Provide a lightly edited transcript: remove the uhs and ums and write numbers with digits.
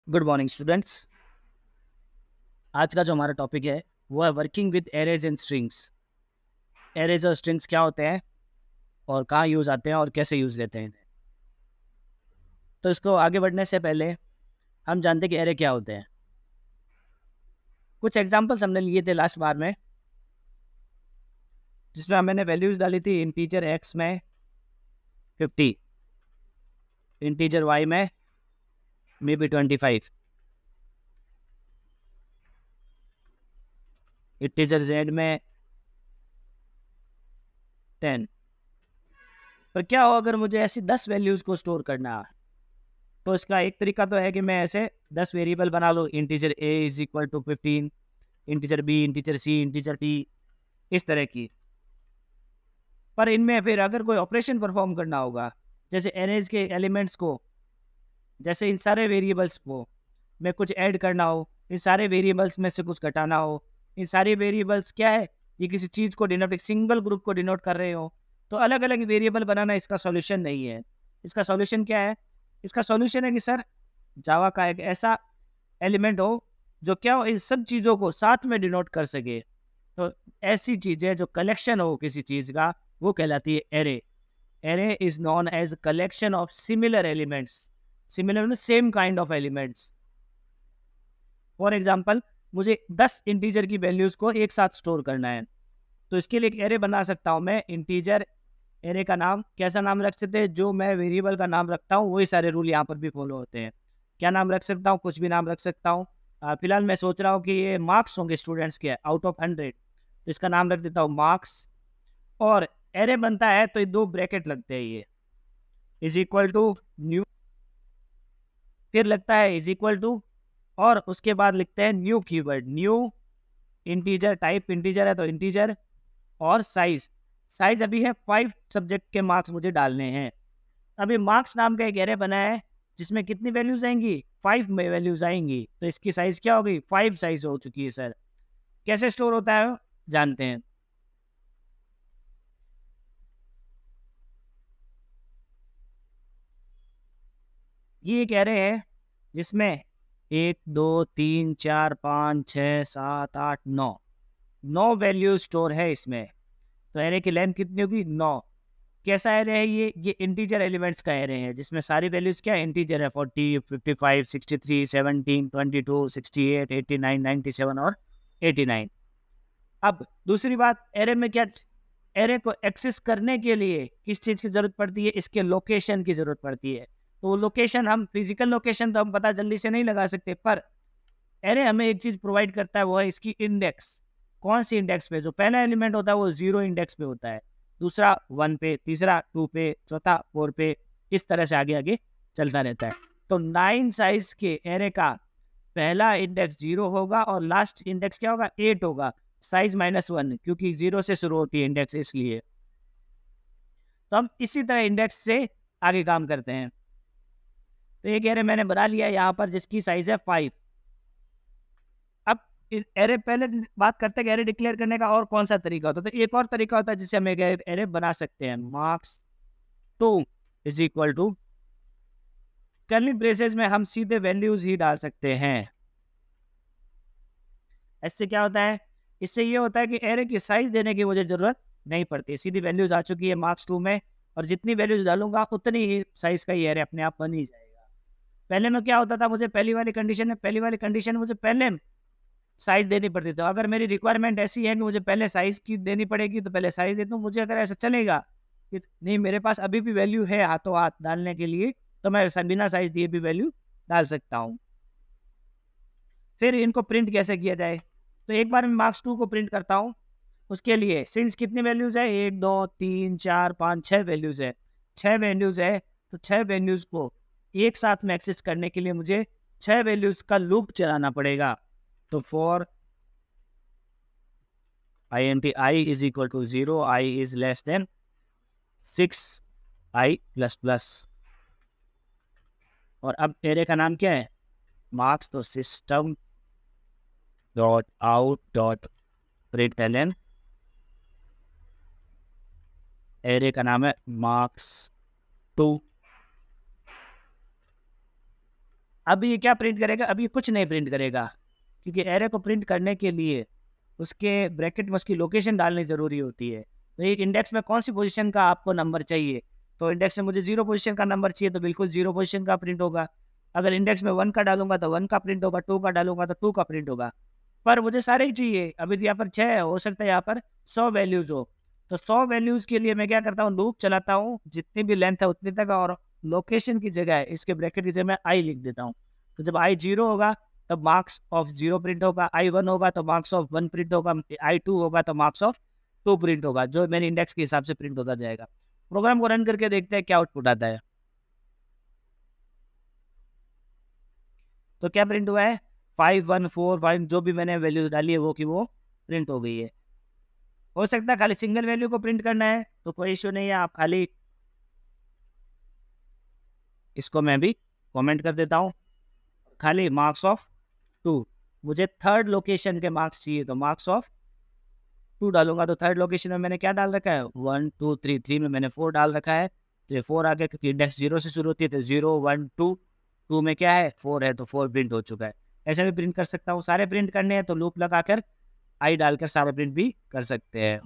Good morning students. आज का जो हमारा टॉपिक है वो है working with arrays and strings. Arrays और स्ट्रिंग्स क्या होते हैं और कहाँ यूज़ आते हैं और कैसे यूज़ लेते हैं इन्हें। तो इसको आगे बढ़ने से पहले हम जानते हैं कि एरे क्या होते हैं। कुछ एग्जांपल्स हमने लिए थे लास्ट बार में, जिसमें मैंने वैल्यूज़ डाली थी इंटीजर एक्स में 50, इंटीजर वाई में मे बी 25, इंटीजर जेड में 10। पर क्या हो अगर मुझे ऐसी 10 वैल्यूज़ को स्टोर करना है, तो इसका एक तरीका तो है कि मैं ऐसे 10 वेरिएबल बना लूँ। Integer a is equal to 15, integer b, integer c, integer d, इस तरह की। पर इनमें फिर अगर कोई ऑपरेशन परफॉर्म करना होगा, जैसे एरेज के एलिमेंट्स को, जैसे इन सारे वेरिएबल्स को में कुछ ऐड करना हो, इन सारे वेरिएबल्स में से कुछ घटाना हो, इन सारे वेरिएबल्स क्या है, ये किसी चीज़ को डिनोट, एक सिंगल ग्रुप को डिनोट कर रहे हो, तो अलग अलग वेरिएबल बनाना इसका सॉल्यूशन नहीं है। इसका सॉल्यूशन क्या है? इसका सॉल्यूशन है कि सर जावा का एक ऐसा एलिमेंट हो जो क्या हो, इन सब चीज़ों को साथ में डिनोट कर सके। तो ऐसी चीज़ें जो कलेक्शन हो किसी चीज़ का, वो कहलाती है array. Array is known as collection of similar elements. Similar mean same kind of elements. For example, मुझे 10 इंटीजर की वैल्यूज को एक साथ स्टोर करना है, तो इसके लिए एक एरे बना सकता हूँ मैं। इंटीजर एरे का नाम कैसा नाम रख सकते हैं? जो मैं वेरिएबल का नाम रखता हूँ वही सारे रूल यहाँ पर भी फॉलो होते हैं। क्या नाम रख सकता हूँ? कुछ भी नाम रख सकता हूँ। फिलहाल मैं सोच रहा हूँ कि ये मार्क्स होंगे स्टूडेंट्स के आउट ऑफ 100, तो इसका नाम रख देता हूँ मार्क्स। और एरे बनता है तो ये दो ब्रैकेट लगते हैं, ये इज इक्वल टू न्यू, फिर लगता है इज इक्वल टू, और उसके बाद लिखते हैं new keyword, new integer, type integer है तो इंटीजर, और साइज। साइज अभी है 5 सब्जेक्ट के मार्क्स मुझे डालने हैं। अभी मार्क्स नाम का एक एरे बना है जिसमें कितनी वैल्यूज आएंगी? 5 में वैल्यूज आएंगी, तो इसकी साइज क्या होगी? 5 साइज हो चुकी है सर। कैसे स्टोर होता है जानते हैं। ये एक एरे है जिसमें 1 2 3 4 5 6 7 8 9 9 वैल्यू स्टोर है इसमें। तो एरे की लेंथ कितनी होगी? 9। कैसा एरे है ये इंटीजर एलिमेंट्स का एरे है जिसमें सारी वैल्यूज क्या इंटीजर है, 40 55 63 17 22 68 89 97 और 89। अब दूसरी बात, एरे में क्या, एरे को एक्सेस करने के लिए किस चीज़ की ज़रूरत पड़ती है? इसके लोकेशन की ज़रूरत पड़ती है। तो लोकेशन, हम फिजिकल लोकेशन तो हम पता जल्दी से नहीं लगा सकते, पर एरे हमें एक चीज़ प्रोवाइड करता है, वो है इसकी इंडेक्स। कौन सी इंडेक्स पे? जो पहला एलिमेंट होता है वो 0 इंडेक्स पे होता है, दूसरा 1 पे, तीसरा 2 पे, चौथा 4 पे, इस तरह से आगे आगे चलता रहता है। तो 9 साइज के एरे का पहला इंडेक्स 0 होगा और लास्ट इंडेक्स क्या होगा? 8 होगा। साइज -1, क्योंकि 0 से शुरू होती है इंडेक्स, इसलिए। तो हम इसी तरह इंडेक्स से आगे काम करते हैं। तो एक एरे मैंने बना लिया यहाँ पर जिसकी साइज है 5। अब एरे, पहले बात करते हैं कि एरे डिक्लेयर करने का और कौन सा तरीका होता है। तो एक और तरीका होता है जिससे हम एक एरे बना सकते हैं। Marks 2 is equal to, curly braces में हम सीधे वैल्यूज ही डाल सकते हैं। इससे क्या होता है? इससे ये होता है कि एरे की साइज देने की मुझे जरूरत नहीं पड़ती, सीधी वैल्यूज आ चुकी है मार्क्स 2 में, और जितनी वैल्यूज डालूंगा उतनी ही साइज का ये एरे अपने आप बन ही जाएगा। पहले में क्या होता था? मुझे पहली वाली कंडीशन में, मुझे पहले साइज देनी पड़ती। तो अगर मेरी रिक्वायरमेंट ऐसी है कि मुझे पहले साइज की देनी पड़ेगी, तो पहले साइज देता हूँ। मुझे अगर ऐसा चलेगा कि नहीं, मेरे पास अभी भी वैल्यू है हाथों हाथ डालने के लिए, तो मैं बिना साइज दिए भी वैल्यू डाल सकता हूँ। फिर इनको प्रिंट कैसे किया जाए? तो एक बार मैं मार्क्स 2 को प्रिंट करता हूँ। उसके लिए सिंस कितनी वैल्यूज है? 1 2 3 4 5 6 वैल्यूज है। 6 वैल्यूज है, तो 6 वैल्यूज को एक साथ में एक्सेस करने के लिए मुझे 6 वैल्यूज का लूप चलाना पड़ेगा। तो for int I is equal to 0, I is less than 6, I plus plus। और अब एरे का नाम क्या है? मार्क्स। तो system dot out dot println, array का नाम है मार्क्स 2। अभी ये क्या प्रिंट करेगा, अभी ये कुछ नहीं प्रिंट करेगा, क्योंकि एरे को प्रिंट करने के लिए उसके ब्रैकेट में उसकी लोकेशन डालनी ज़रूरी होती है। तो एक इंडेक्स में कौन सी पोजीशन का आपको नंबर चाहिए, तो इंडेक्स में मुझे 0 पोजीशन का नंबर चाहिए, तो बिल्कुल 0 पोजीशन का प्रिंट होगा। अगर इंडेक्स में 1 का डालूंगा तो 1 का प्रिंट होगा, 2 का डालूंगा तो 2 का प्रिंट होगा। पर मुझे सारे ही चाहिए, अभी तो यहाँ पर 6 है, हो सकता है यहाँ पर 100 वैल्यूज़ हो। तो 100 वैल्यूज़ के लिए मैं क्या करता हूँ, लूप चलाता हूँ, जितनी भी लेंथ है उतनी तक, और लोकेशन की जगह इसके ब्रैकेट की जगह मैं आई लिख देता हूँ। तो जब आई 0 होगा तब मार्क्स ऑफ 0 प्रिंट होगा, आई 1 होगा तो मार्क्स ऑफ 1 प्रिंट होगा, आई 2 होगा तो मार्क्स ऑफ 2 प्रिंट होगा, जो मेरे इंडेक्स के हिसाब से प्रिंट होता जाएगा। प्रोग्राम को रन करके देखते हैं क्या आउटपुट आता है। तो क्या प्रिंट हुआ है, 5 1 4 5, जो भी मैंने वैल्यूज डाली है वो की वो प्रिंट हो गई है। हो सकता है खाली सिंगल वैल्यू को प्रिंट करना है तो कोई इश्यू नहीं है, आप खाली इसको मैं भी कमेंट कर देता हूँ, खाली मार्क्स ऑफ 2, मुझे थर्ड लोकेशन के मार्क्स चाहिए तो मार्क्स ऑफ 2 डालूंगा। तो थर्ड लोकेशन में मैंने क्या डाल रखा है, 1 2 3, 3 में मैंने 4 डाल रखा है, तो ये 4 आ गया, क्योंकि इंडेक्स 0 से शुरू होती है, तो 0 1 2, 2 में क्या है 4 है, तो 4 प्रिंट हो चुका है। ऐसे भी प्रिंट कर सकता हूँ, सारे प्रिंट करने हैं तो लूप लगाकर आई डालकर सारे प्रिंट भी कर सकते हैं।